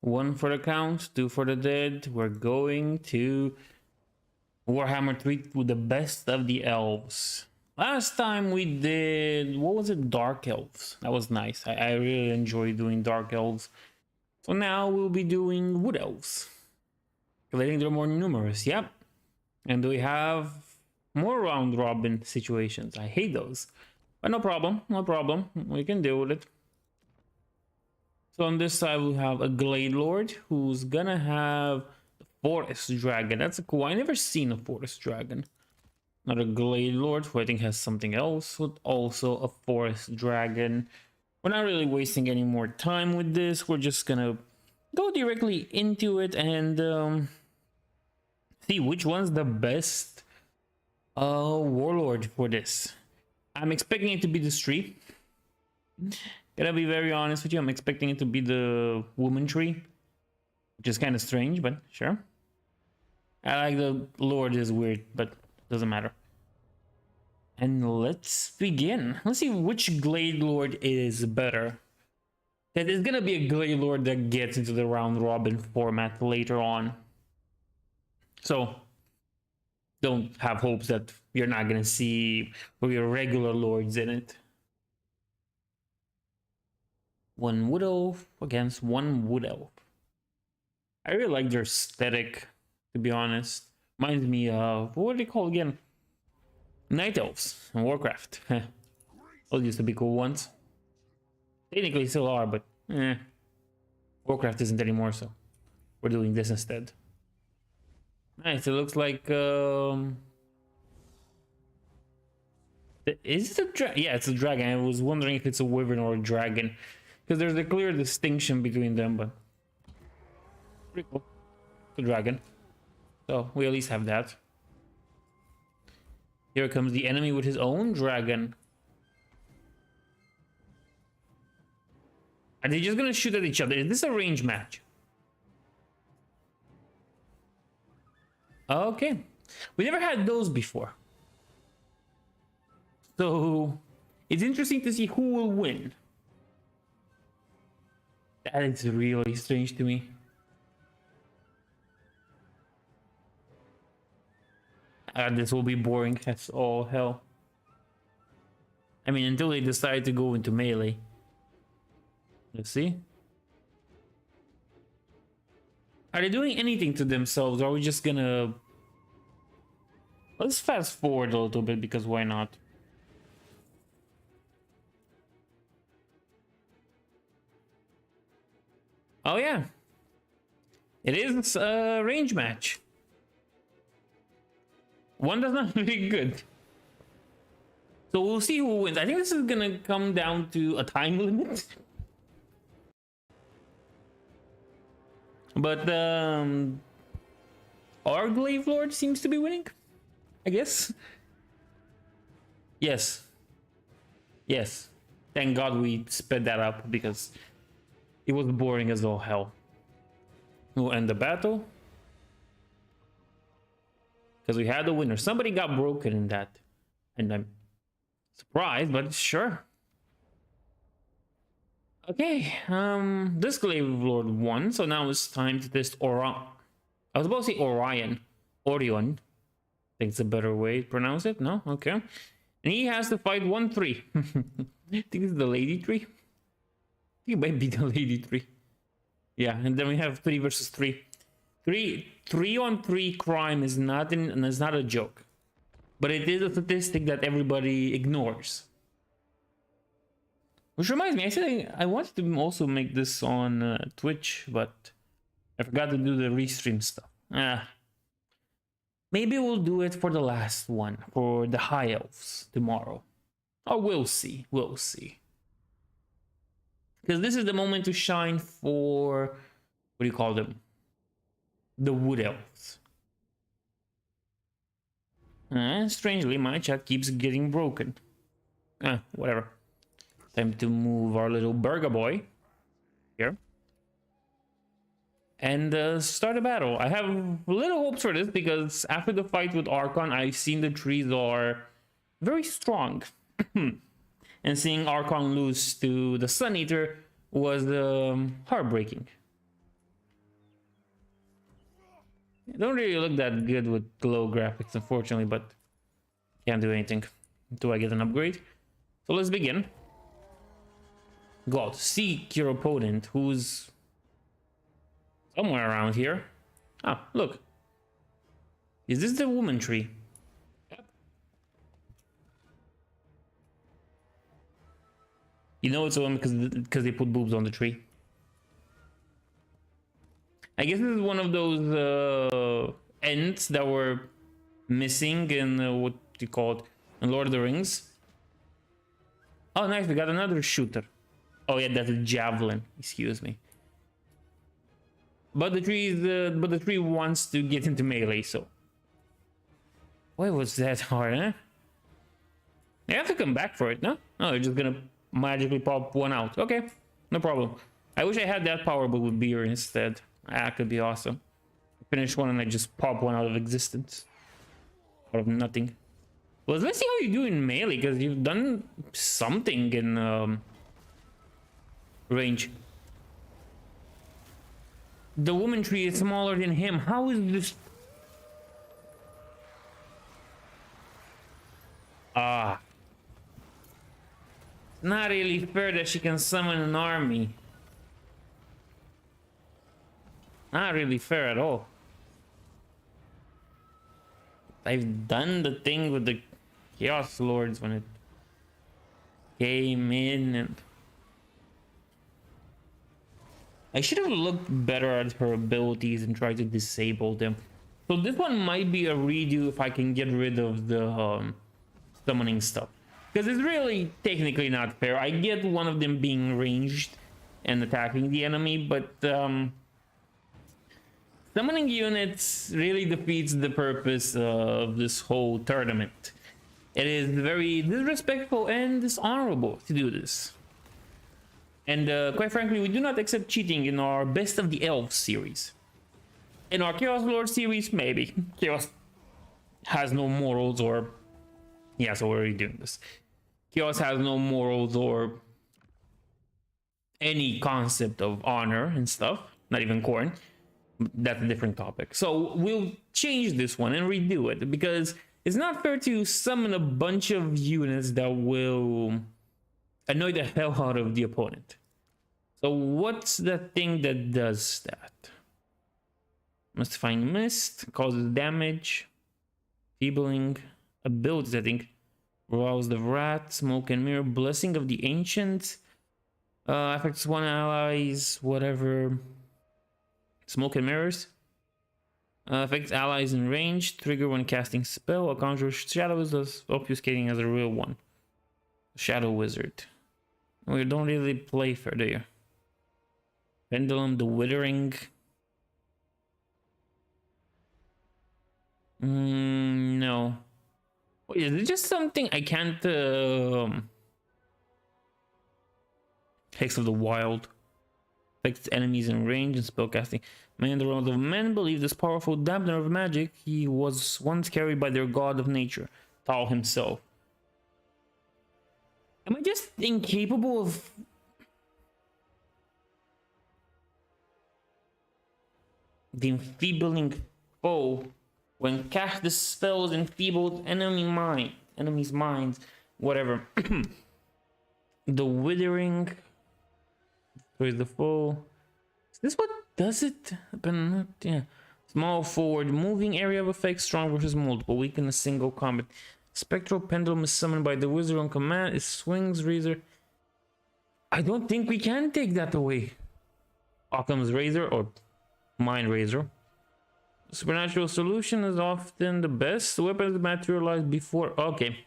1 for the count, 2 for the dead. We're going to Warhammer 3 with the best of the elves. Last time we did, what was it? Dark Elves. That was nice. I really enjoy doing Dark Elves. So now we'll be doing Wood Elves. I think they're more numerous, yep. And we have more round robin situations. I hate those. But no problem, no problem. We can deal with it. So on this side we have a Glade Lord who's gonna have the Forest Dragon. That's a cool. I never seen a Forest Dragon. Another Glade Lord who I think has something else with also a Forest Dragon. We're not really wasting any more time with this. We're just gonna go directly into it and see which one's the best warlord for this. I'm expecting it to be the Street. Gotta be very honest with you, I'm expecting it to be the Woman Tree, which is kind of strange, but sure. I like the Lord is weird, but doesn't matter. And let's begin. Let's see which Glade Lord is better. That is gonna be a Glade Lord that gets into the round robin format later on. So don't have hopes that you're not gonna see your regular lords in it. One Wood Elf against one Wood Elf. I really like their aesthetic, to be honest. Reminds me of, what are they called again? Night Elves in Warcraft. Those used to be cool ones. Technically still are, but Warcraft isn't anymore, so we're doing this instead. Nice, it looks like is it a dragon? Yeah, it's a dragon. I was wondering if it's a wyvern or a dragon, because there's a clear distinction between them, but pretty cool. It's a dragon. So we at least have that. Here comes the enemy with his own dragon. Are they just gonna shoot at each other? Is this a range match? Okay. We never had those before. So it's interesting to see who will win. That is really strange to me. This will be boring as all hell. I mean, until they decide to go into melee. Let's see. Are they doing anything to themselves, or are we just gonna... Let's fast forward a little bit, because why not? Oh yeah. It is a range match. One does not look good. So we'll see who wins. I think this is gonna come down to a time limit. But our Glaive Lord seems to be winning, I guess. Yes. Yes. Thank God we sped that up, because it was boring as all hell. We'll end the battle, because we had a winner. Somebody got broken in that, and I'm surprised, but sure. Okay, this Glaive Lord won, so now it's time to test Orion. I was about to say Orion. Orion. I think it's a better way to pronounce it. No? Okay. And he has to fight 1-3. I think it's the Lady Tree. I think it might be the Lady Tree. Yeah, and then we have 3 versus 3. 3-on-3 crime is not a joke. But it is a statistic that everybody ignores. Which reminds me, I said I wanted to also make this on Twitch, but I forgot to do the restream stuff. Maybe we'll do it for the last one, for the High Elves tomorrow. Or we'll see, we'll see. Because this is the moment to shine for, what do you call them? The Wood Elves. Strangely, my chat keeps getting broken. Whatever. Time to move our little burger boy here and start a battle. I have little hopes for this, because after the fight with Archon, I've seen the trees are very strong. And seeing Archon lose to the Sun Eater was heartbreaking. It don't really look that good with glow graphics, unfortunately, but can't do anything until I get an upgrade. So let's begin. God, seek your opponent who's somewhere around here. Ah, look. Is this the woman tree? Yep. You know it's a woman because they put boobs on the tree. I guess this is one of those ends that were missing in what you call it in Lord of the Rings. Oh, nice! We got another shooter. Oh yeah, that's a javelin. Excuse me. But the tree wants to get into melee, so. Why was that hard, huh? You have to come back for it, no? No, you're just gonna magically pop one out. Okay, no problem. I wish I had that power, but with beer instead. That could be awesome. Finish one and I just pop one out of existence. Out of nothing. Well, let's see how you do in melee, because you've done something in range. The woman tree is smaller than him. How is this? Ah. It's not really fair that she can summon an army. Not really fair at all. I've done the thing with the Chaos Lords when it came in, and I should have looked better at her abilities and tried to disable them. So this one might be a redo if I can get rid of the summoning stuff, because it's really technically not fair. I get one of them being ranged and attacking the enemy, but summoning units really defeats the purpose of this whole tournament. It is very disrespectful and dishonorable to do this. And quite frankly, we do not accept cheating in our Best of the Elves series. In our Chaos Lord series, maybe. Chaos has no morals or... Yeah, so we're already doing this. Chaos has no morals or any concept of honor and stuff. Not even corn. That's a different topic. So we'll change this one and redo it, because it's not fair to summon a bunch of units that will annoy the hell out of the opponent. So what's the thing that does that? Mystifying Mist causes damage. Feebling abilities, I think. Rouse the Wrath, Smoke and Mirror, Blessing of the Ancient. Affects one allies, whatever. Smoke and Mirrors. Affects allies in range. Trigger when casting spell. A conjure shadow is obfuscating as a real one. Shadow Wizard. We don't really play fair, do you? Pendulum, the Withering. No. Is it just something I can't... Hex of the Wild. Affects enemies in range and spellcasting. Many in the realms of men believe this powerful dampener of magic. He was once carried by their god of nature, Tal himself. Am I just incapable of... The enfeebling foe. When cast the spells enfeebled enemies' minds, whatever. The Withering. Where's the foe? Is this what does it? But not, yeah. Small forward moving area of effects, strong versus multiple, weak in a single combat. Spectral Pendulum is summoned by the wizard on command. It swings razor. I don't think we can take that away. Occam's Razor or Mind Razor. Supernatural solution is often the best. The weapons materialized before. Okay.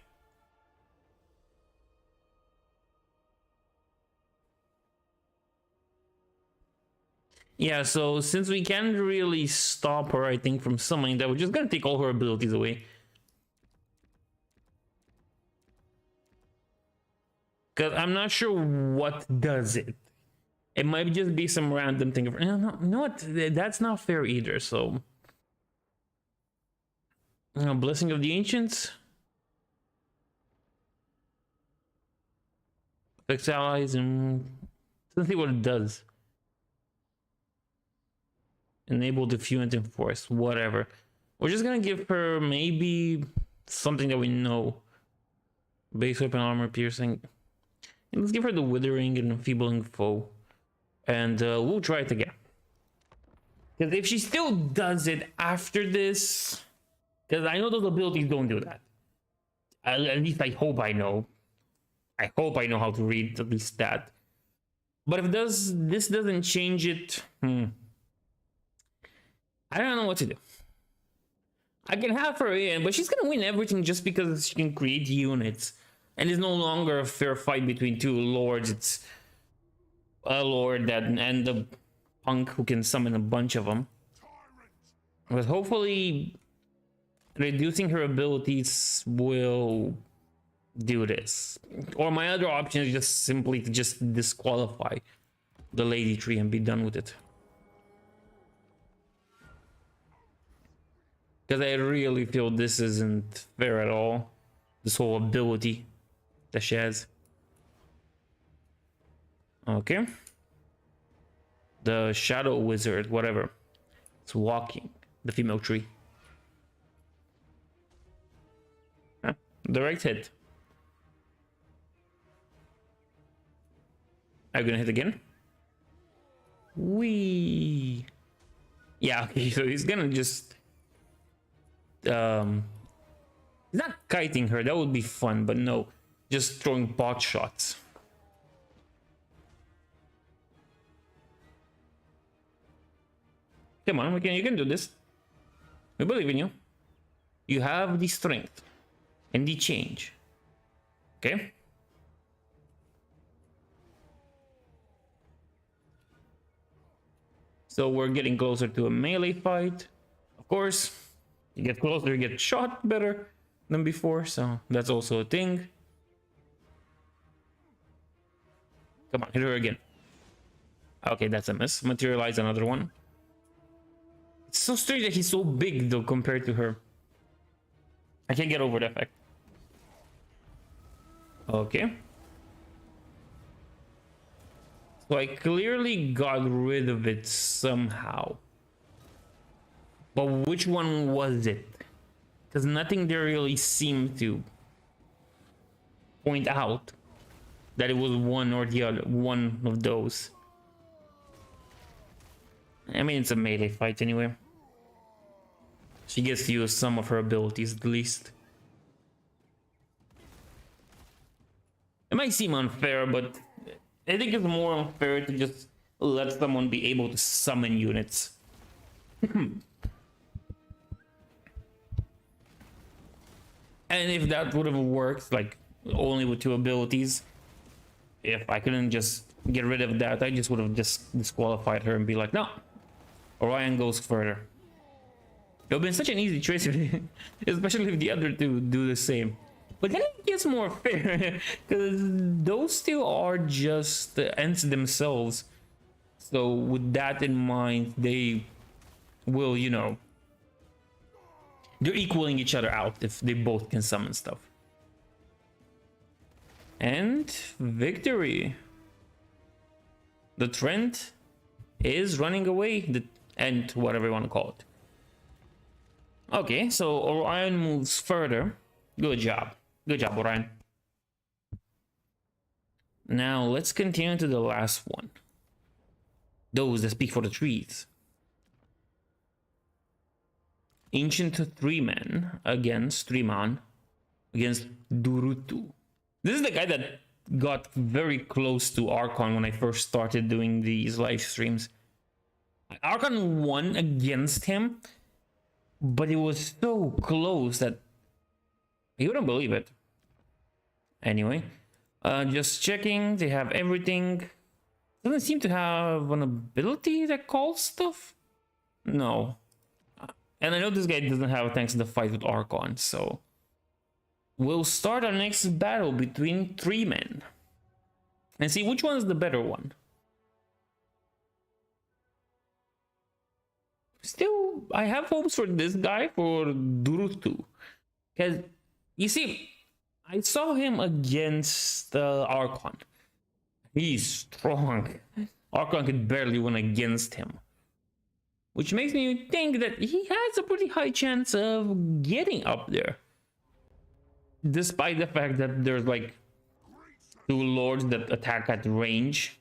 Yeah, so since we can't really stop her, I think, from summoning that, we're just gonna take all her abilities away. Because I'm not sure what does it. It might just be some random thing. No, what? That's not fair either, so... Blessing of the Ancients. Affects allies and... Let's see what it does. Enable Diffuse and Enforce, whatever. We're just gonna give her maybe something that we know. Base weapon, armor, piercing. And let's give her the Withering and Enfeebling Foe. And we'll try it again. Because if she still does it after this, because I know those abilities don't do that. At least I hope I know. I hope I know how to read at least that. But if this doesn't change it, I don't know what to do. I can have her in, but she's gonna win everything just because she can create units. And it's no longer a fair fight between two lords. It's a lord that and the punk who can summon a bunch of them. But hopefully reducing her abilities will do this. Or my other option is just simply to just disqualify the lady tree and be done with it. Because I really feel this isn't fair at all. This whole ability that she has. Okay. The shadow wizard, whatever. It's walking. The female tree. Huh? Direct hit. Are you gonna hit again? Wee. Yeah, okay, so he's gonna just he's not kiting her, that would be fun, but no. Just throwing pot shots. Come on, you can do this. We believe in you. You have the strength and the change. Okay? So we're getting closer to a melee fight. Of course, you get closer, you get shot better than before, so that's also a thing. Come on, hit her again. Okay, that's a miss. Materialize another one. It's so strange that he's so big though compared to her. I can't get over the fact. Okay. So I clearly got rid of it somehow. But which one was it? Because nothing there really seemed to point out that it was one or the other, one of those. I mean, it's a melee fight anyway. She gets to use some of her abilities at least. It might seem unfair, but I think it's more unfair to just let someone be able to summon units. And if that would have worked, like only with two abilities, if I couldn't just get rid of that, I just would have just disqualified her and be like, no, Orion goes further. It would have been such an easy choice, especially if the other two do the same. But then it gets more fair, because those two are just the ends themselves. So with that in mind, they will, you know, they're equaling each other out if they both can summon stuff. And victory. The trend is running away, the end, whatever you want to call it. Okay, so Orion moves further. Good job. Good job, Orion. Now let's continue to the last one. Those that speak for the trees. Ancient 3-man against 3-man against Durutu. This is the guy that got very close to Archon when I first started doing these live streams. Archon won against him, but it was so close that you wouldn't believe it. Anyway, just checking, they have everything. Doesn't seem to have an ability that calls stuff. No. And I know this guy doesn't have thanks to the fight with Archon, so we'll start our next battle between 3 men and see which one is the better one. Still, I have hopes for this guy, for Durutu, because you see, I saw him against Archon. He's strong. Archon could barely win against him. which makes me think that he has a pretty high chance of getting up there, despite the fact that there's like 2 lords that attack at range,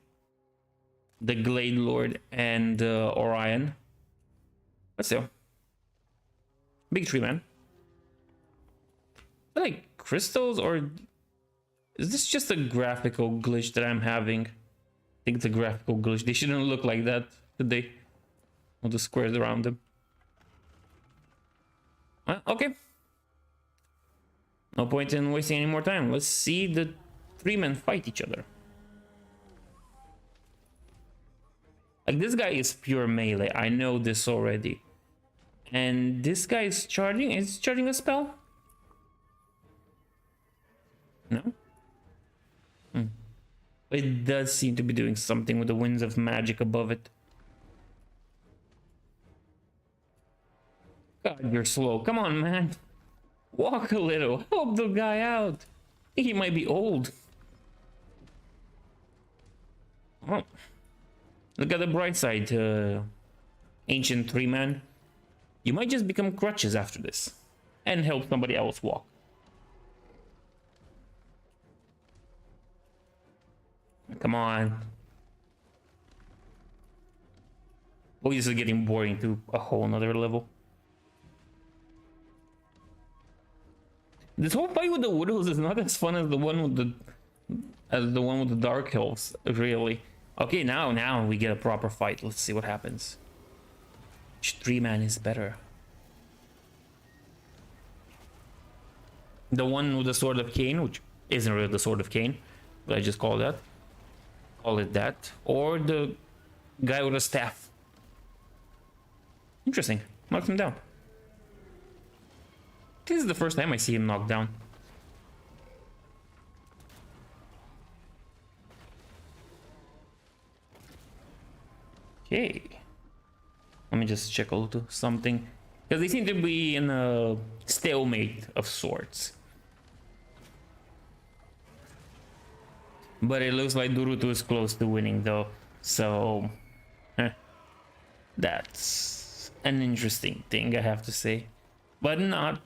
the Glade Lord and Orion. But still, big tree man. Like crystals, or is this just a graphical glitch that I'm having? I think it's a graphical glitch. They shouldn't look like that, should they? All the squares around them. Okay. No point in wasting any more time. Let's see the 3 men fight each other. Like, this guy is pure melee. I know this already. And this guy is charging. Is charging a spell? No? It does seem to be doing something with the winds of magic above it. God, you're slow. Come on, man. Walk a little. Help the guy out. I think he might be old. Oh. Look at the bright side, ancient 3 man. You might just become crutches after this and help somebody else walk. Come on. Oh, this is getting boring to a whole nother level. This whole fight with the Widows is not as fun as the one with the Dark Elves, really. Okay, now we get a proper fight. Let's see what happens. Which 3 man is better? The one with the Sword of Cain, which isn't really the Sword of Cain, but I just call it that, or the guy with a staff. Interesting. Knocked him down. This is the first time I see him knocked down. Okay. Let me just check a little something. Because they seem to be in a stalemate of sorts. But it looks like Durutu is close to winning though. So, that's an interesting thing, I have to say. But not,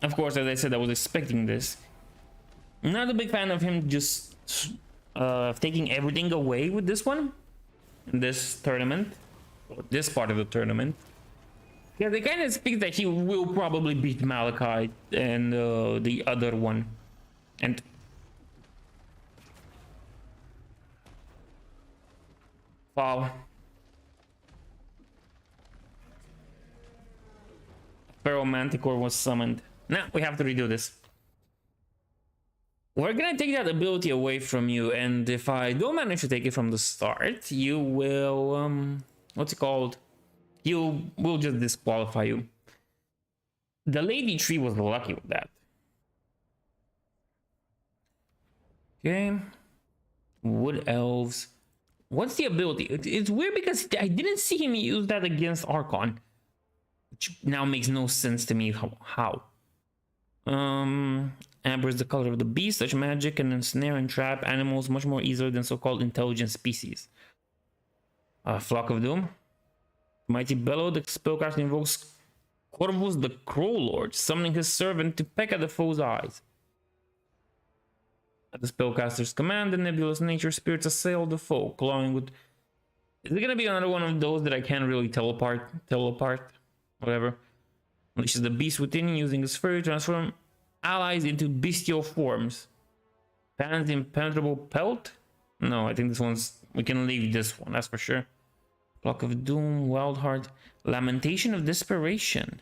of course, as I said, I was expecting this. Not a big fan of him just taking everything away with this one. In this tournament. Or this part of the tournament. Yeah, they kind of speak that he will probably beat Malachite and the other one. And wow. Pharaoh Manticore was summoned. Now we have to redo this. We're gonna take that ability away from you, and if I don't manage to take it from the start, you will what's it called? We'll just disqualify you. The Lady Tree was lucky with that. Okay. Wood Elves. What's the ability? It's weird because I didn't see him use that against Archon. Which now makes no sense to me. How? Amber is the color of the beast. Such magic can ensnare and trap animals much more easily than so-called intelligent species. Flock of Doom. Mighty Bellow. The spellcaster invokes Corvus the Crow Lord, summoning his servant to peck at the foe's eyes. At the spellcaster's command, the nebulous nature spirits assail the foe, clawing with... Is it gonna be another one of those that I can't really teleport? Whatever. Unleashes the beast within, using his fury to transform allies into bestial forms. Pan's impenetrable pelt? No, I think this one's... We can leave this one, that's for sure. Block of Doom, Wild Heart. Lamentation of Desperation.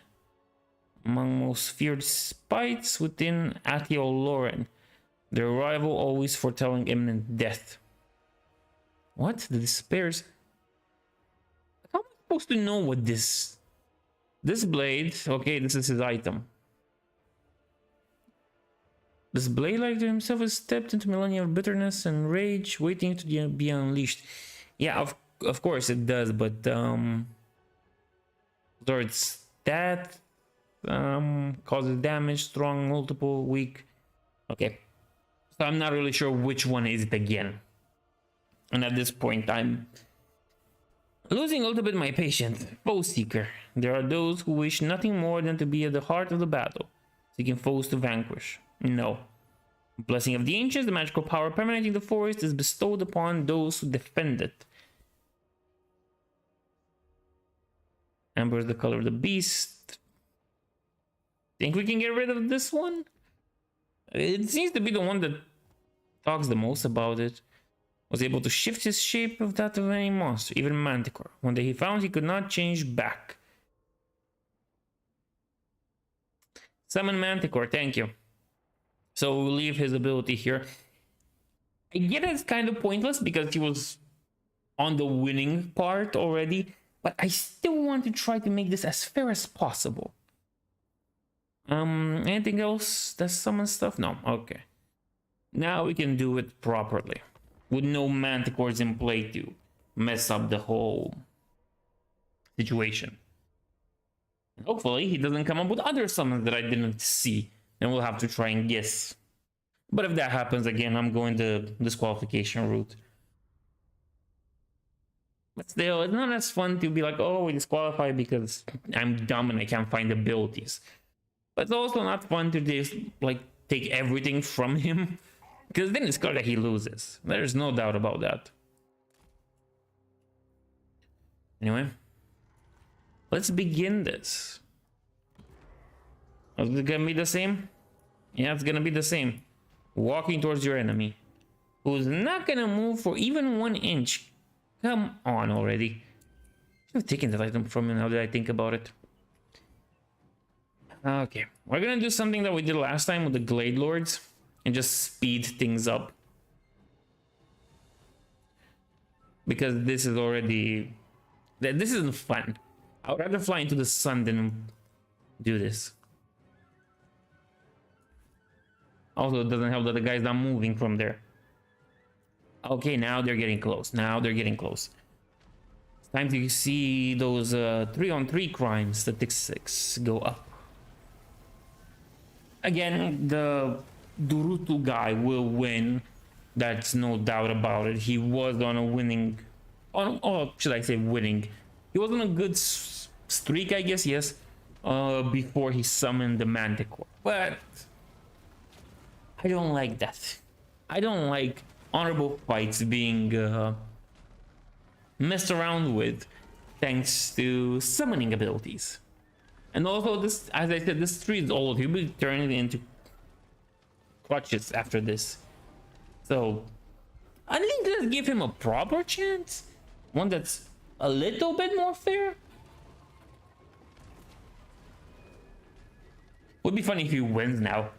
Among most feared spites within Athiel Loren. Their arrival always foretelling imminent death. What? The Despairs? How am I supposed to know what this... This blade... Okay, this is his item. This blade, like to himself, has stepped into millennia of bitterness and rage, waiting to be unleashed. Yeah, of course it does, but so it's that causes damage, strong, multiple, weak. Okay, so I'm not really sure which one is it again, and at this point I'm Losing a little bit my patience. Foe seeker. There are those who wish nothing more than to be at the heart of the battle, seeking foes to vanquish. No. Blessing of the Ancients, the magical power permeating the forest, is bestowed upon those who defend it. Amber is the color of the beast. Think we can get rid of this one? It seems to be the one that talks the most about it. Was able to shift his shape of that of any monster, even Manticore. One day he found he could not change back. Summon Manticore, thank you. So we'll leave his ability here. I get it's kind of pointless because he was on the winning part already, but I still want to try to make this as fair as possible. Anything else that summons stuff? No, okay. Now we can do it properly. With no Manticores in play to mess up the whole situation. Hopefully he doesn't come up with other summons that I didn't see, and we'll have to try and guess. But if that happens again, I'm going the disqualification route. But still, it's not as fun to be like, oh, we disqualify because I'm dumb and I can't find abilities. But it's also not fun to just like take everything from him. Because then it's clear that he loses. There's no doubt about that. Anyway. Let's begin this. Is it gonna be the same? Yeah, it's gonna be the same. Walking towards your enemy, who's not gonna move for even 1 inch. Come on already. I've taken that item from you now that I think about it. Okay, we're gonna do something that we did last time with the Glade Lords. And just speed things up. Because this is already... This isn't fun. I would rather fly into the sun than do this. Also, it doesn't help that the guy's not moving from there. Okay, now they're getting close. Now they're getting close. It's time to see those 3-on-3 crimes statistics go up. Again, the Durutu guy will win. That's no doubt about it. He was on a winning... or should I say winning? He was on a good streak, I guess, yes. Before he summoned the Manticore. But... I don't like that. I don't like honorable fights being messed around with thanks to summoning abilities. And also, this, as I said, this tree is old. He'll be turning into clutches after this. So, I think let's give him a proper chance. One that's a little bit more fair. Would be funny if he wins now.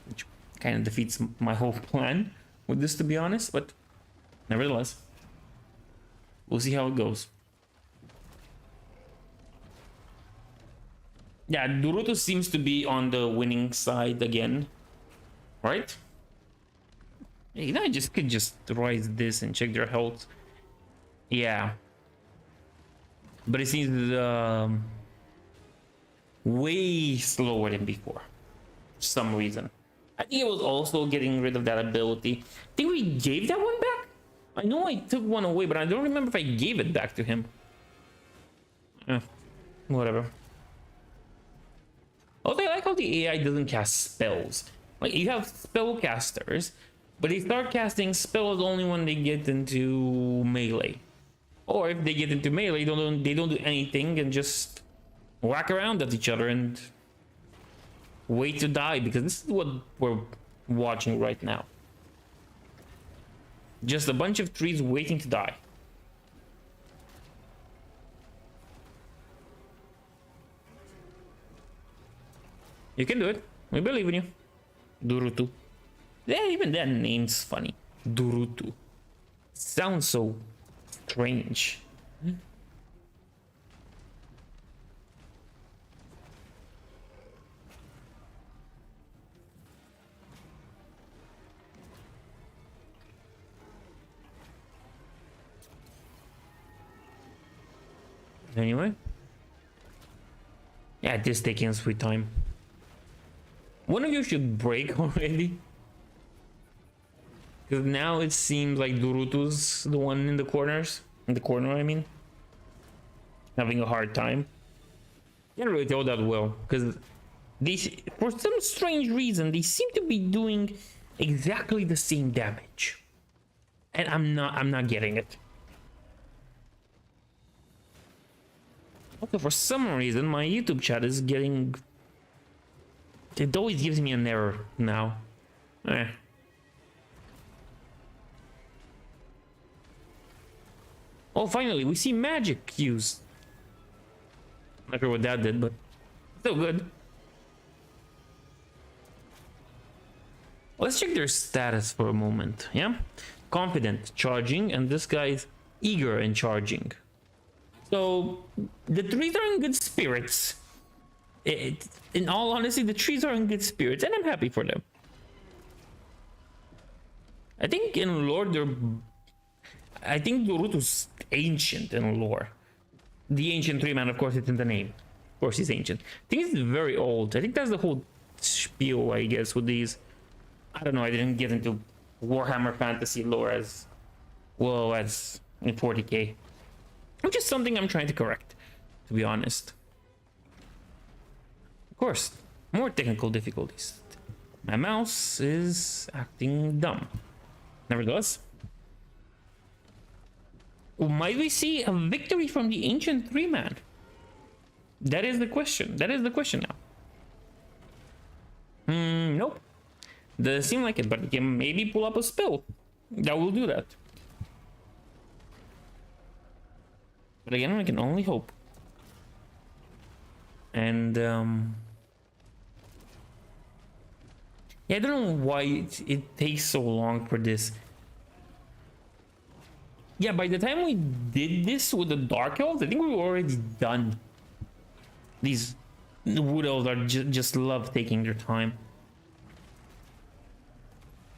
Which kind of defeats my whole plan with this, to be honest. But, nevertheless. We'll see how it goes. Yeah, Duruto seems to be on the winning side again. Right? You know, I just could just rise this and check their health. Yeah. But it seems way slower than before. For some reason. I think it was also getting rid of that ability. I think we gave that one back? I know I took one away, but I don't remember if I gave it back to him. Whatever. Also, I like how the AI doesn't cast spells. Like, you have spellcasters, but they start casting spells only when they get into melee. Or if they get into melee, they don't do anything and just whack around at each other and wait to die, because this is what we're watching right now. Just a bunch of trees waiting to die. You can do it. We believe in you. Durutu. Yeah, even that name's funny. Durutu. Sounds so strange. Anyway. Yeah, it is taking sweet time. One of you should break already. Because now it seems like Durutu's the one in the corners. In the corner, I mean. having a hard time. Can't really tell that well, because these, for some strange reason, they seem to be doing exactly the same damage. And I'm not getting it. Okay, for some reason, my YouTube chat is getting... It always gives me an error now. Oh, finally, we see magic used. Not sure what that did, but still good. Let's check their status for a moment, yeah? Confident, charging, and this guy's eager and charging. So, the trees are in good spirits. In all honesty, the trees are in good spirits, and I'm happy for them. I think in lore, I think Naruto's ancient in lore. The ancient tree man, of course, it's in the name. Of course, he's ancient. I think he's very old. I think that's the whole spiel, I guess, with these. I don't know. I didn't get into Warhammer fantasy lore as well as in 40k, which is something I'm trying to correct, to be honest. Of course, more technical difficulties. My mouse is acting dumb. Nevertheless, might we see a victory from the ancient three man? That is the question. That is the question now. Nope. Doesn't seem like it, but you can maybe pull up a spell that will do that. But again, I can only hope. And yeah, I don't know why it takes so long for this. Yeah, by the time we did this with the Dark Elves, I think we were already done. These Wood Elves are just love taking their time.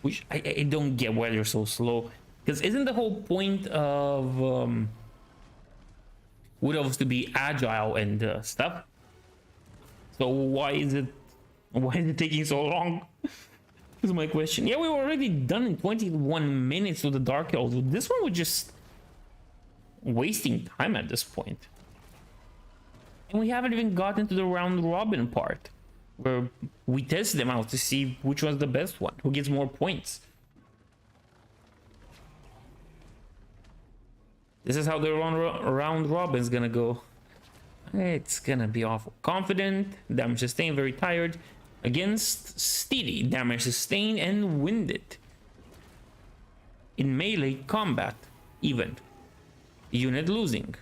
Which I don't get why they're so slow. Because isn't the whole point of Wood Elves to be agile and stuff? So why is it taking so long? Is my question. Yeah, we were already done in 21 minutes with the Dark Elves. This one was just wasting time at this point. And we haven't even gotten to the round robin part, where we test them out to see which one's the best one, who gets more points. This is how the round robin's gonna go. It's gonna be awful. Confident, damage sustained, very tired. Against steady, damage sustained and winded. In melee combat, even. Unit losing.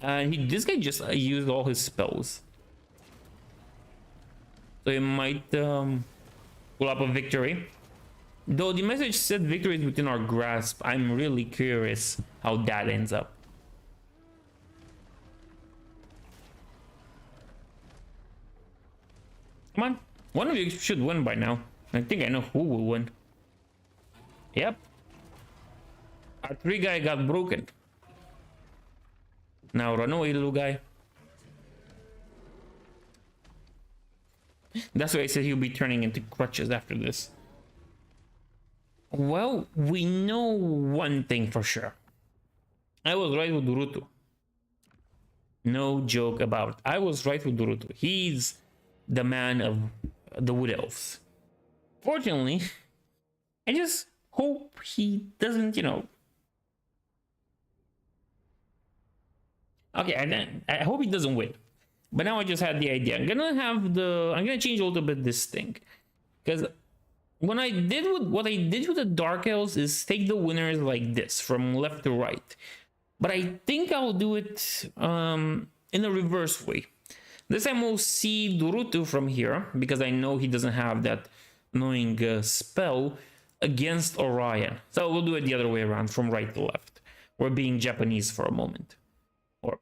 This guy just used all his spells. So he might pull up a victory. Though the message said victory is within our grasp, I'm really curious how that ends up. Come on, one of you should win by now. I think I know who will win. Yep. Our three guy got broken. Now run away, little guy. That's why I said he'll be turning into crutches after this. Well, we know one thing for sure. I was right with Naruto. No joke about it. I was right with Naruto. He's the man of the Wood Elves. Fortunately, I just hope he doesn't, you know. Okay, I hope he doesn't win. But now I just had the idea. I'm gonna change a little bit this thing. Because what I did with the Dark Elves is take the winners like this, from left to right. But I think I'll do it in a reverse way. This time we'll see Naruto from here, because I know he doesn't have that annoying spell against Orion. So we'll do it the other way around, from right to left. We're being Japanese for a moment. Or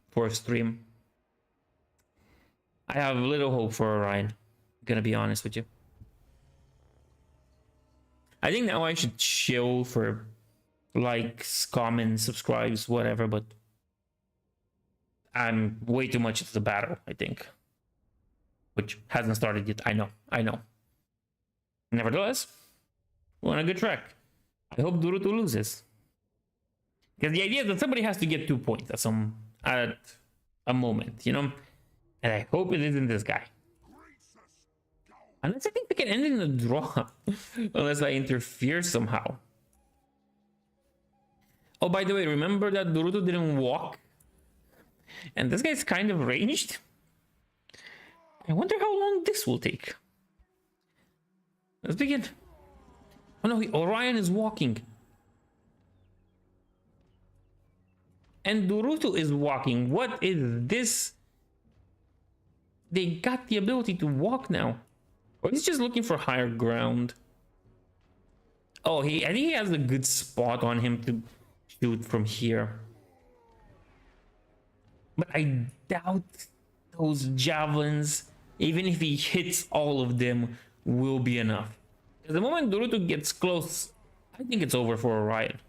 for a stream. I have little hope for Orion. I'm gonna be honest with you. I think now I should chill for likes, comments, subscribes, whatever, but I'm way too much into the battle, I think. Which hasn't started yet. I know. Nevertheless, we're on a good track. I hope Naruto loses. Because the idea is that somebody has to get 2 points at a moment, you know? And I hope it isn't this guy. Unless I think we can end in a draw. Unless I interfere somehow. Oh, by the way, remember that Naruto didn't walk? And this guy's kind of ranged. I wonder how long this will take. Let's begin. Oh no, Orion is walking. And Naruto is walking. What is this? They got the ability to walk now. Or he's just looking for higher ground. Oh, I think he has a good spot on him to shoot from here. But I doubt those javelins, even if he hits all of them, will be enough. Because the moment Naruto gets close, I think it's over for Orion.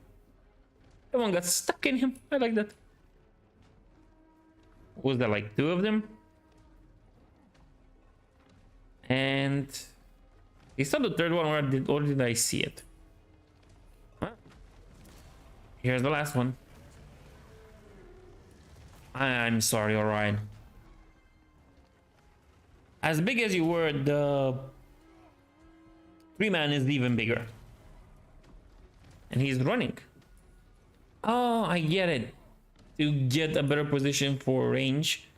That one got stuck in him. I like that. Was that like 2 of them? And he saw the 3rd one, or did I see it? Huh? Here's the last one. I'm sorry, Orion. As big as you were, the 3-man is even bigger. And he's running. Oh, I get it. To get a better position for range.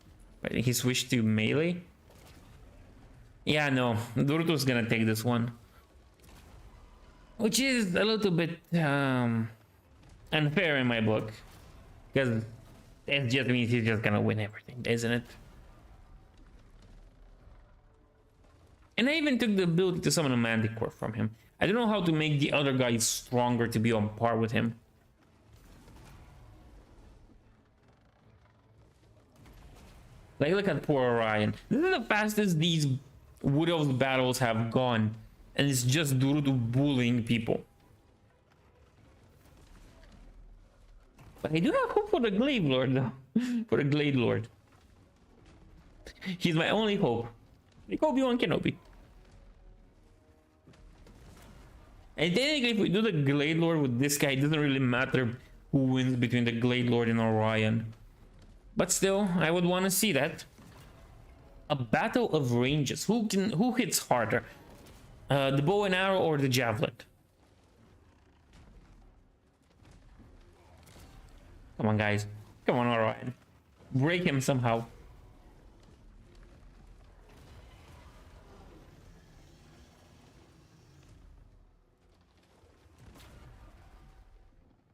I think he switched to melee. Yeah, no. Naruto's gonna take this one. Which is a little bit unfair in my book. Because it just means he's just gonna win everything, isn't it? And I even took the ability to summon a Manticore from him. I don't know how to make the other guys stronger to be on par with him. Like, look at poor Orion. This is the fastest these Wood Elves battles have gone. And it's just Naruto bullying people. But I do have hope for the Glade Lord, though. For the Glade Lord. He's my only hope. Like Obi-Wan Kenobi. And technically, if we do the Glade Lord with this guy, it doesn't really matter who wins between the Glade Lord and Orion. But still, I would want to see that. A battle of ranges. Who hits harder? The bow and arrow or the javelin? Come on, guys. Come on, Orion. Break him somehow.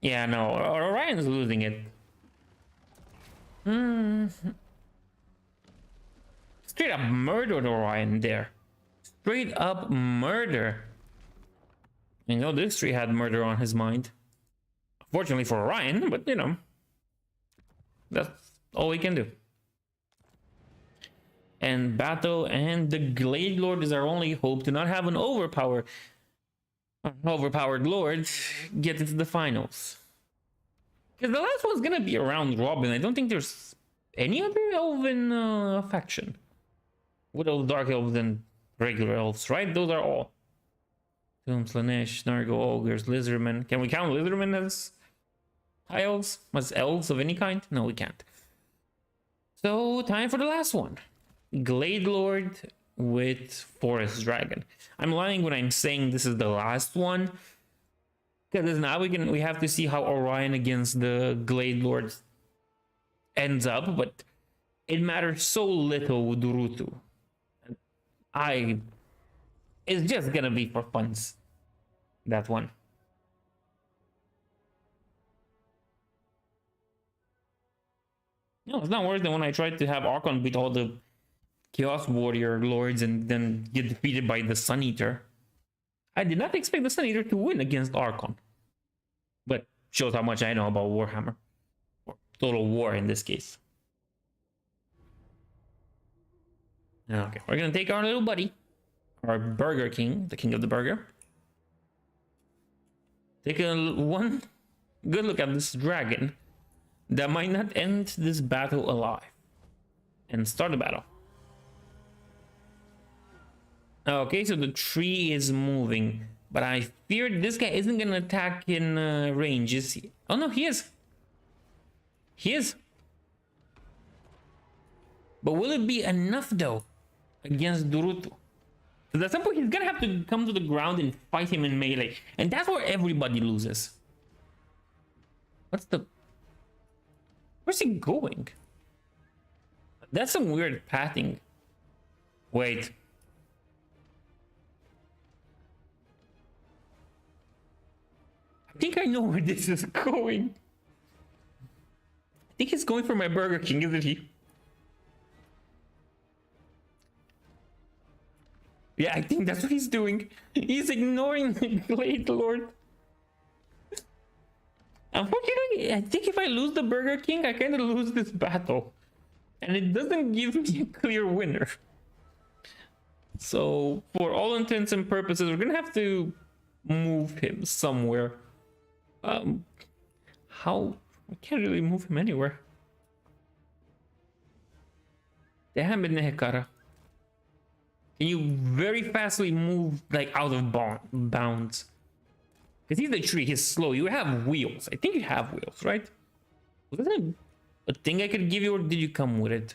Yeah, no, Orion's losing it. Straight up murdered Orion there. Straight up murder. You know, this tree had murder on his mind. Fortunately for Orion, but you know, that's all we can do. And battle and the Glade Lord is our only hope to not have an overpowered Lord get into the finals. Because the last one's gonna be a round robin. I don't think there's any other elven faction. Wood Elves, Dark Elves, and regular elves, right? Those are all. Tombs, Lanesh, Nargo, Ogres, Lizardmen. Can we count Lizardmen as high elves? As elves of any kind? No, we can't. So, time for the last one. Glade Lord with Forest Dragon. I'm lying when I'm saying this is the last one. Because now we have to see how Orion against the Glade Lord ends up, but it matters so little with Naruto. It's just gonna be for funs. That one. No, it's not worse than when I tried to have Archon beat all the Chaos Warrior Lords and then get defeated by the Sun Eater. I did not expect the Sun Eater to win against Archon. But shows how much I know about Warhammer. Or Total War in this case. Okay, we're gonna take our little buddy. Our Burger King, the king of the burger. Take one good look at this dragon that might not end this battle alive. And start the battle. Okay, so the tree is moving. But I fear this guy isn't gonna attack in range, is he? Oh no, he is. He is. But will it be enough though against Durutu? Because at some point he's gonna have to come to the ground and fight him in melee. And that's where everybody loses. What's the... Where's he going? That's some weird pathing. Wait. I think I know where this is going. I think he's going for my Burger King, isn't he? Yeah, I think that's what he's doing. He's ignoring the Glade Lord. Unfortunately, I think if I lose the Burger King, I kind of lose this battle. And it doesn't give me a clear winner. So, for all intents and purposes, we're gonna have to move him somewhere. How? I can't really move him anywhere. Damn it, Nehekara. Can you very fastly move, like, out of bounds? Because he's the tree, he's slow. You have wheels. I think you have wheels, right? Was that a thing I could give you, or did you come with it?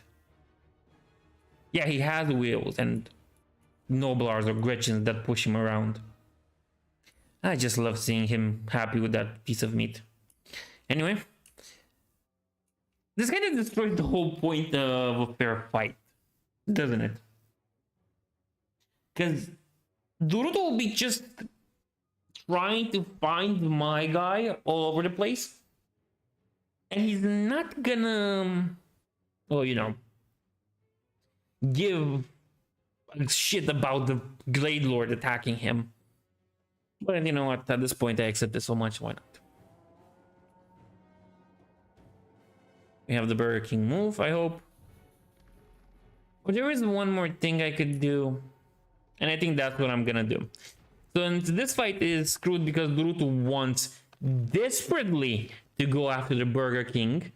Yeah, he has wheels and Noblars or Gretchens that push him around. I just love seeing him happy with that piece of meat. Anyway, this kind of destroys the whole point of a fair fight, doesn't it? Because Duruto will be just trying to find my guy all over the place. And he's not gonna, well, you know, give a shit about the Glade Lord attacking him. But you know what, at this point I accept it so much, why not? We have the Burger King move, I hope. But there is one more thing I could do. And I think that's what I'm gonna do. So this fight is screwed because Duruto wants desperately to go after the Burger King.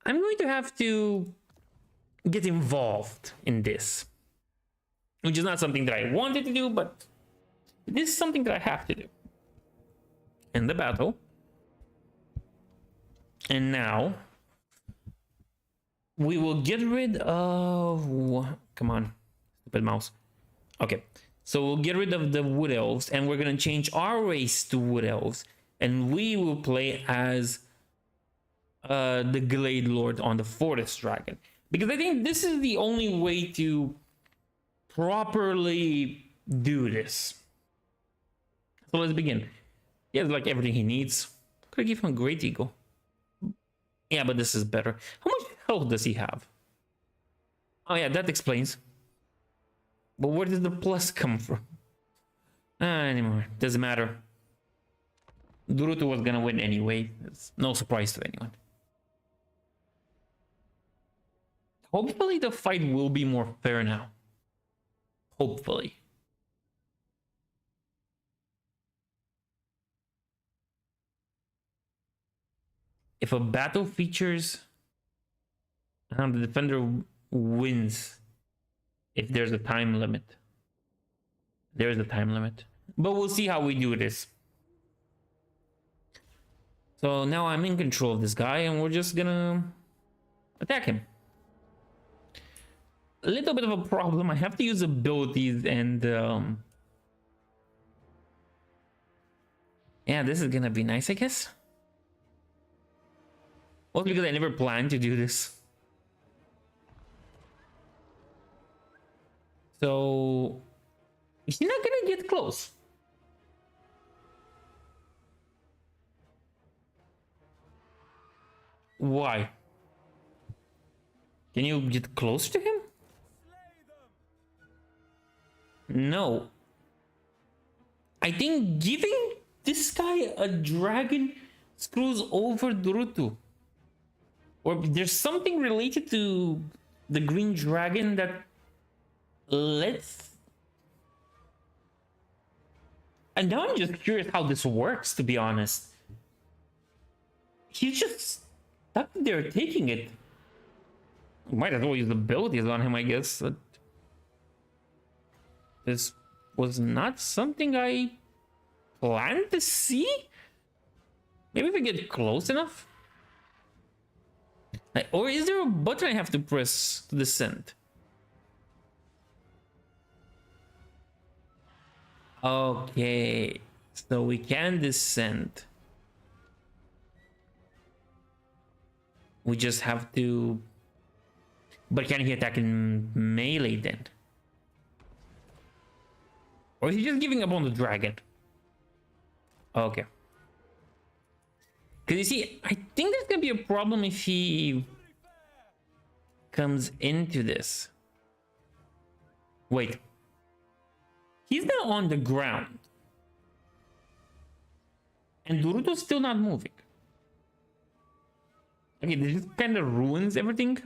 I'm going to have to get involved in this. Which is not something that I wanted to do, but this is something that I have to do. In the battle. And now we will get rid of... Come on, stupid mouse. Okay, so we'll get rid of the Wood Elves, and we're gonna change our race to Wood Elves, and we will play as the Glade Lord on the Forest Dragon, because I think this is the only way to properly do this. So let's begin. He has like everything he needs. Could I give him a Great Eagle? Yeah, but this is better. How much health does he have? Oh yeah, that explains. But where does the plus come from? Anymore, doesn't matter. Duruto was gonna win anyway. It's no surprise to anyone. Hopefully the fight will be more fair now. Hopefully. If a battle features the defender wins if there's a time limit. There's a time limit. But we'll see how we do this. So now I'm in control of this guy and we're just gonna attack him. A little bit of a problem. I have to use abilities and yeah, this is gonna be nice, I guess. Mostly because I never planned to do this. So he's not gonna get close. Why? Can you get close to him? No. I think giving this guy a dragon screws over Duruto. Or there's something related to the green dragon that lets... And now I'm just curious how this works, to be honest. He's just stuck there taking it. Might as well use abilities on him, I guess. But this was not something I planned to see. Maybe if we get close enough. Like, or is there a button I have to press to descend? Okay, so we can descend. We just have to... But can he attack in melee then? Or is he just giving up on the dragon? Okay. Because you see, I think there's gonna be a problem if he comes into this. Wait. He's now on the ground. And Duruto's still not moving. Okay, this kind of ruins everything.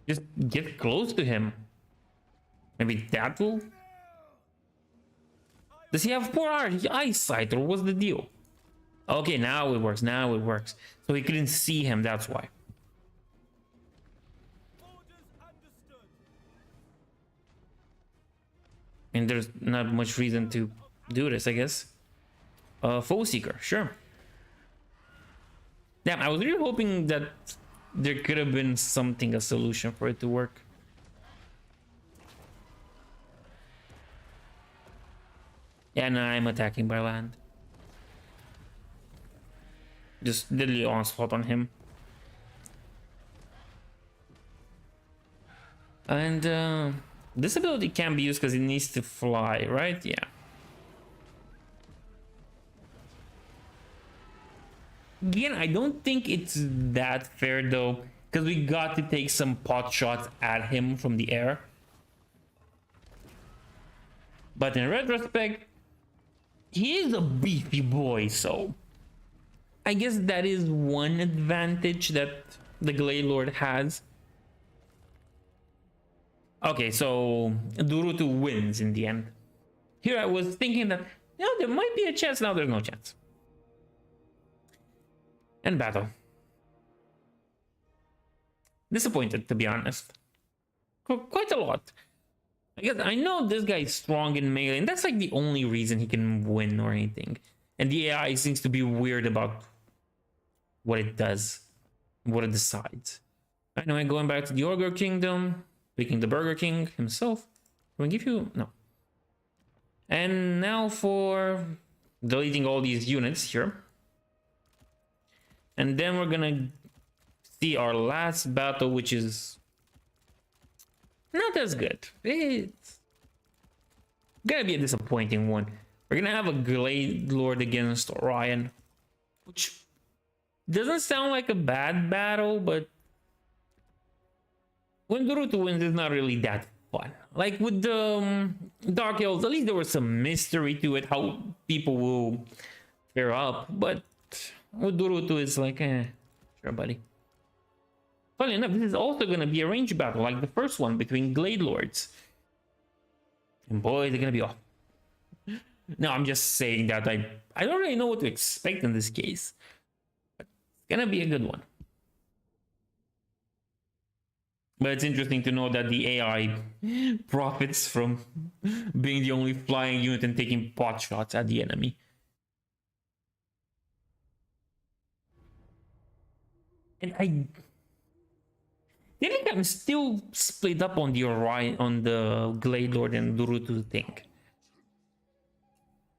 Just get close to him. Maybe that will... Does he have poor eyesight, or what's the deal? Okay, now it works, now it works. So he couldn't see him, that's why. And there's not much reason to do this, I guess. Foe Seeker, sure. Damn, I was really hoping that there could have been something, a solution for it to work. Yeah, no, I'm attacking by land. Just literally onslaught on him. And this ability can be used because it needs to fly, right? Yeah. Again, I don't think it's that fair though, because we got to take some pot shots at him from the air. But in retrospect, he is a beefy boy, so I guess that is one advantage that the Glade Lord has. Okay, so Duruto wins in the end. Here I was thinking that, you know, there might be a chance. Now there's no chance. And battle. Disappointed, to be honest. Quite a lot. I guess I know this guy is strong in melee, and that's like the only reason he can win or anything. And the AI seems to be weird about what it does, what it decides. Anyway, going back to the Ogre Kingdom, picking the Burger King himself. Can we give you... No. And now for deleting all these units here. And then we're gonna see our last battle, which is not as good. It's gonna be a disappointing one. We're gonna have a Glade Lord against Orion, which doesn't sound like a bad battle, but when Duruto wins, it's not really that fun. Like with the Dark Elves, at least there was some mystery to it, how people will fare up, but with Duruto, it's like, sure, buddy. Funny enough, this is also gonna be a range battle, like the first one between Glade Lords. And boy, they're gonna be off. No, I'm just saying that I don't really know what to expect in this case. But it's gonna be a good one. But it's interesting to know that the AI profits from being the only flying unit and taking pot shots at the enemy. And I think I'm still split up on the Orion, on the Glade Lord and Duruto thing.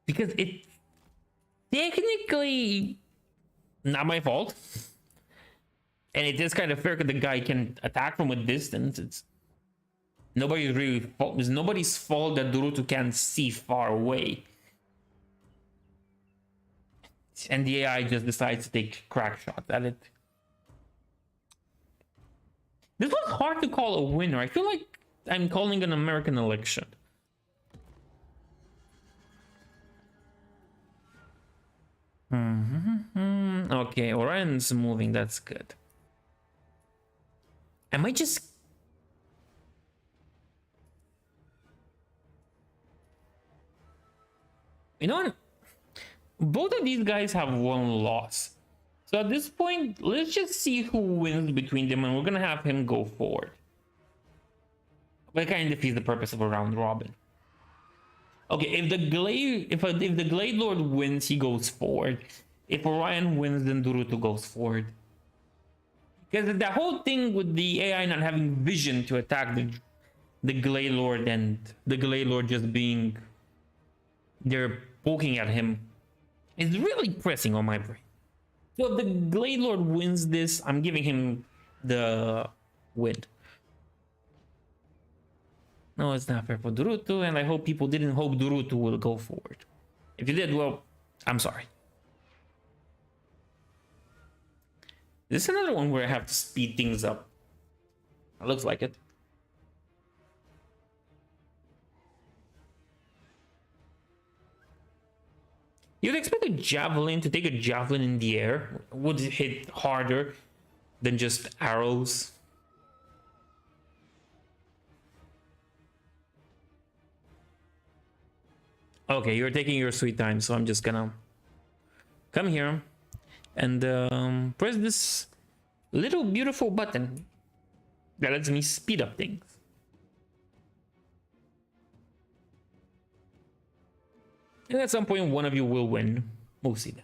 Because it's technically not my fault. And it is kind of fair because the guy can attack from a distance. It's nobody's fault that Duruto can't see far away. And the AI just decides to take crack shots at it. This was hard to call a winner. I feel like I'm calling an American election. Okay, Orion's moving. That's good. I might just... You know what? Both of these guys have one loss. So at this point, let's just see who wins between them, and we're gonna have him go forward. But it kind of defeats the purpose of a round robin. Okay, if the Glade Lord wins, he goes forward. If Orion wins, then Durutu goes forward. Because the whole thing with the AI not having vision to attack the Glade Lord, and the Glade Lord just being they're poking at him, is really pressing on my brain. So if the Glade Lord wins this, I'm giving him the win. No, it's not fair for Durutu, and I hope people didn't hope Durutu will go forward. If you did, well, I'm sorry. This is another one where I have to speed things up. It looks like it. You'd expect a javelin to take a javelin in the air. Would hit harder than just arrows. Okay, you're taking your sweet time, so I'm just gonna come here and press this little beautiful button that lets me speed up things. And at some point, one of you will win. We'll see that.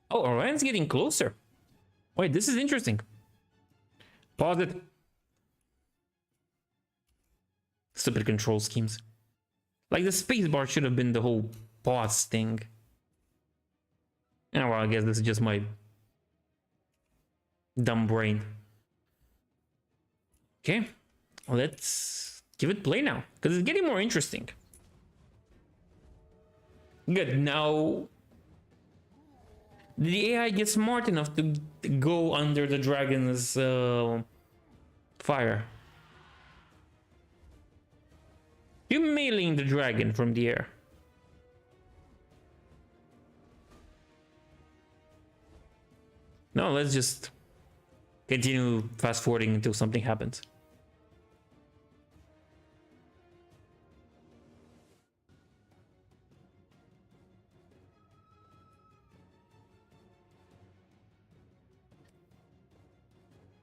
Oh, Orion's getting closer. Wait, this is interesting. Pause it. Stupid control schemes. Like the spacebar should have been the whole pause thing. Yeah, well, I guess this is just my dumb brain. Okay, let's give it play now, because it's getting more interesting. Good, now the AI gets smart enough to go under the dragon's fire. You're meleeing the dragon from the air. No, let's just continue fast forwarding until something happens.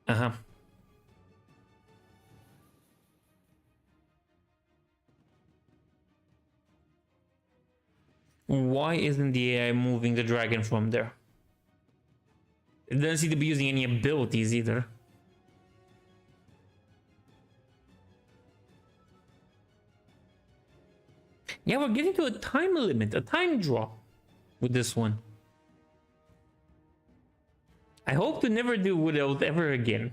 Uh-huh. Why isn't the AI moving the dragon from there? It doesn't seem to be using any abilities either. Yeah, we're getting to a time limit, a time draw with this one. I hope to never do Wood Elves ever again.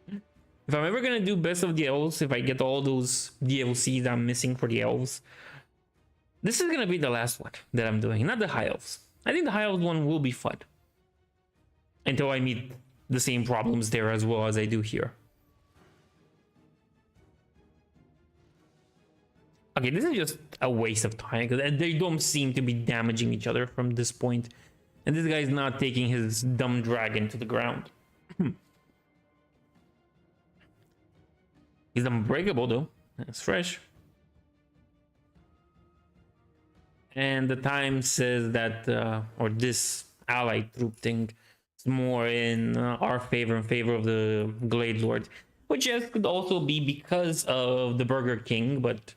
If I'm ever gonna do Best of the Elves, if I get all those DLCs I'm missing for the Elves, this is gonna be the last one that I'm doing, not the High Elves. I think the High Elves one will be fun. Until I meet the same problems there as well as I do here. Okay, this is just a waste of time because they don't seem to be damaging each other from this point. And this guy's not taking his dumb dragon to the ground. He's unbreakable though. That's fresh. And the time says that, or this allied troop thing is more in our favor, in favor of the Glade Lord. Which yes, could also be because of the Burger King, but...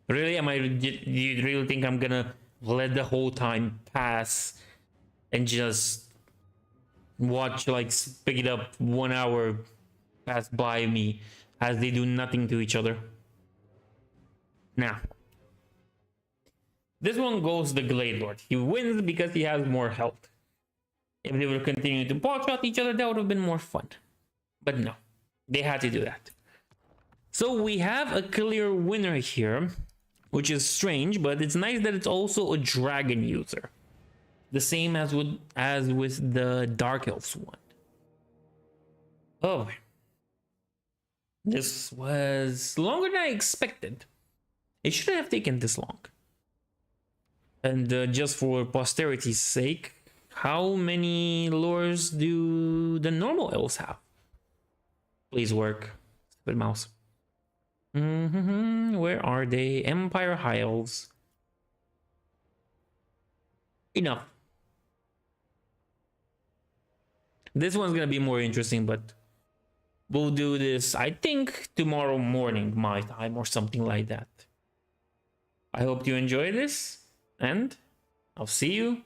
Really? Do you really think I'm gonna let the whole time pass and just watch, like, pick it up 1 hour pass by me as they do nothing to each other? Now, this one goes the Glade Lord. He wins because he has more health. If they would continue to pot shot each other, that would have been more fun. But no, they had to do that. So we have a clear winner here, which is strange, but it's nice that it's also a dragon user. The same as with the Dark Elves one. Oh, this was longer than I expected. It shouldn't have taken this long. And just for posterity's sake, how many lures do the normal elves have? Please work. Stupid mouse. Where are they? Empire High Elves. Enough. This one's gonna be more interesting, but We'll do this, I think, tomorrow morning, my time, or something like that. I hope you enjoy this, and I'll see you